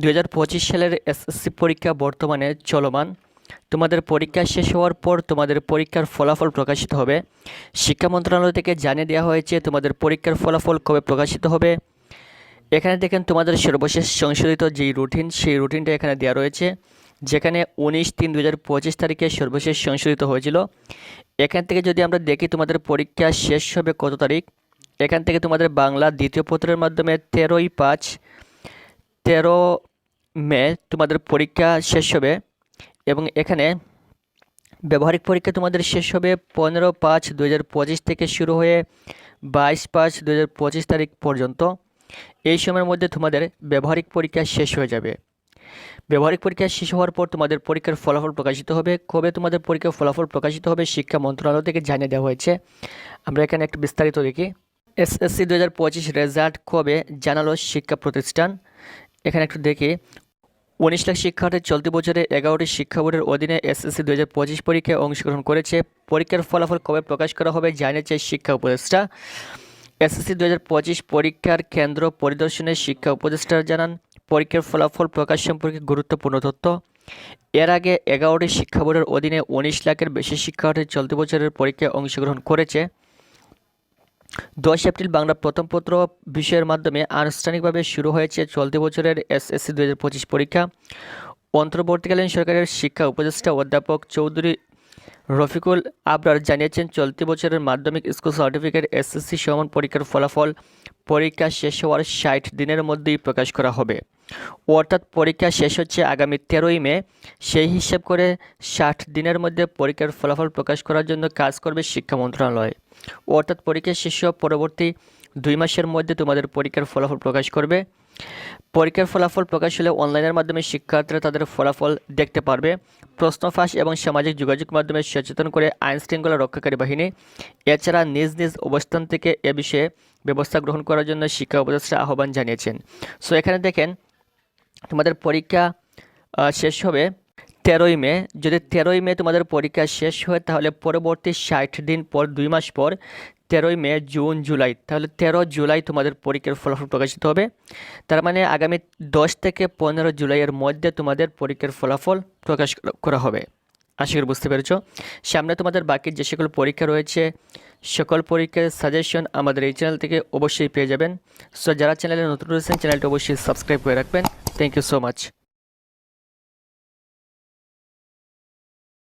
2025 সালের এসএসসি পরীক্ষা বর্তমানে চলমান। তোমাদের পরীক্ষা শেষ হওয়ার পর তোমাদের পরীক্ষার ফলাফল প্রকাশিত হবে। শিক্ষা মন্ত্রণালয় থেকে জানিয়ে দেওয়া হয়েছে তোমাদের পরীক্ষার ফলাফল কবে প্রকাশিত হবে। এখানে দেখেন তোমাদের সর্বশেষ সংশোধিত যেই রুটিন, সেই রুটিনটা এখানে দেওয়া রয়েছে, যেখানে 19/3/2025 তারিখে সর্বশেষ সংশোধিত হয়েছিল। এখান থেকে যদি আমরা দেখি তোমাদের পরীক্ষা শেষ হবে কত তারিখ, এখান থেকে তোমাদের বাংলা দ্বিতীয় পত্রের মাধ্যমে 13 মে তোমাদের পরীক্ষা শেষ হবে এবং এখানে ব্যবহারিক পরীক্ষা তোমাদের শেষ হবে 15/5/2025 থেকে শুরু হয়ে 22/5/2025 তারিখ পর্যন্ত। এই সময়ের মধ্যে তোমাদের ব্যবহারিক পরীক্ষা শেষ হয়ে যাবে। ব্যবহারিক পরীক্ষা শেষ হওয়ার পর তোমাদের পরীক্ষার ফলাফল প্রকাশিত হবে। কবে তোমাদের পরীক্ষার ফলাফল প্রকাশিত হবে শিক্ষা মন্ত্রণালয় থেকে জানিয়ে দেওয়া হয়েছে। আমরা এখানে একটু বিস্তারিত দেখি। এসএসসি 2025 রেজাল্ট কবে জানালো শিক্ষা প্রতিষ্ঠান। এখানে একটু দেখি। 19 লাখ শিক্ষার্থী চলতি বছরে 11টি শিক্ষা বোর্ডের অধীনে এসএসসি 2025 পরীক্ষায় অংশগ্রহণ করেছে। পরীক্ষার ফলাফল কবে প্রকাশ করা হবে জানিয়েছে শিক্ষা উপদেষ্টা। এসএসসি 2025 পরীক্ষার কেন্দ্র পরিদর্শনে শিক্ষা উপদেষ্টা জানান, পরীক্ষার ফলাফল প্রকাশ সম্পর্কে গুরুত্বপূর্ণ তথ্য। এর আগে 11টি শিক্ষা বোর্ডের অধীনে 19 লাখের বেশি শিক্ষার্থী চলতি বছরের পরীক্ষায় অংশগ্রহণ করেছে। 10 এপ্রিল বাংলা প্রথম পত্র বিষয়ের মাধ্যমে আনুষ্ঠানিকভাবে শুরু হয়েছে চলতি বছরের এসএসসি 2025 পরীক্ষা। অন্তর্বর্তীকালীন সরকারের শিক্ষা উপদেষ্টা অধ্যাপক চৌধুরী রফিকুল আবরার জানিয়েছেন, চলতি বছরের মাধ্যমিক স্কুল সার্টিফিকেট এসএসসি সমান পরীক্ষার ফলাফল পরীক্ষা শেষ হওয়ার 60 দিনের মধ্যেই প্রকাশ করা হবে। অর্থাৎ পরীক্ষা শেষ হচ্ছে আগামী 13ই মে। সেই হিসাব করে 60 দিনের মধ্যে পরীক্ষার ফলাফল প্রকাশ করার জন্য কাজ করবে শিক্ষা মন্ত্রণালয়। অর্থাৎ পরীক্ষা শেষ হওয়া পরবর্তী 2 মাসের মধ্যে তোমাদের পরীক্ষার ফলাফল প্রকাশ করবে। পরীক্ষার ফলাফল প্রকাশ হলে অনলাইনের মাধ্যমে শিক্ষার্থীরা তাদের ফলাফল দেখতে পারবে। প্রশ্ন ফাঁস এবং সামাজিক যোগাযোগ মাধ্যমে সচেতন করে আইন শৃঙ্খলা রক্ষাকারী বাহিনী। এছাড়া নিজ নিজ অবস্থান থেকে এ বিষয়ে ব্যবস্থা গ্রহণ করার জন্য শিক্ষা উপদেষ্টা আহ্বান জানিয়েছেন। সো এখানে দেখেন তোমাদের পরীক্ষা শেষ হবে 13ই মে। যদি 13ই মে তোমাদের পরীক্ষা শেষ হয় তাহলে পরবর্তী 60 দিন পর 2 মাস পর 13ই মে, জুন, জুলাই, তাহলে 13 জুলাই তোমাদের পরীক্ষার ফলাফল প্রকাশিত হবে। তার মানে আগামী 10 থেকে 15 জুলাইয়ের মধ্যে তোমাদের পরীক্ষার ফলাফল প্রকাশ করা হবে। আশা করি বুঝতে পেরেছ। সামনে তোমাদের বাকি যে সকল পরীক্ষা রয়েছে সকল পরীক্ষার সাজেশন আমাদের এই চ্যানেল থেকে অবশ্যই পেয়ে যাবেন। সো যারা চ্যানেলে নতুন রয়েছেন চ্যানেলটি অবশ্যই সাবস্ক্রাইব করে রাখবেন। Thank you so much.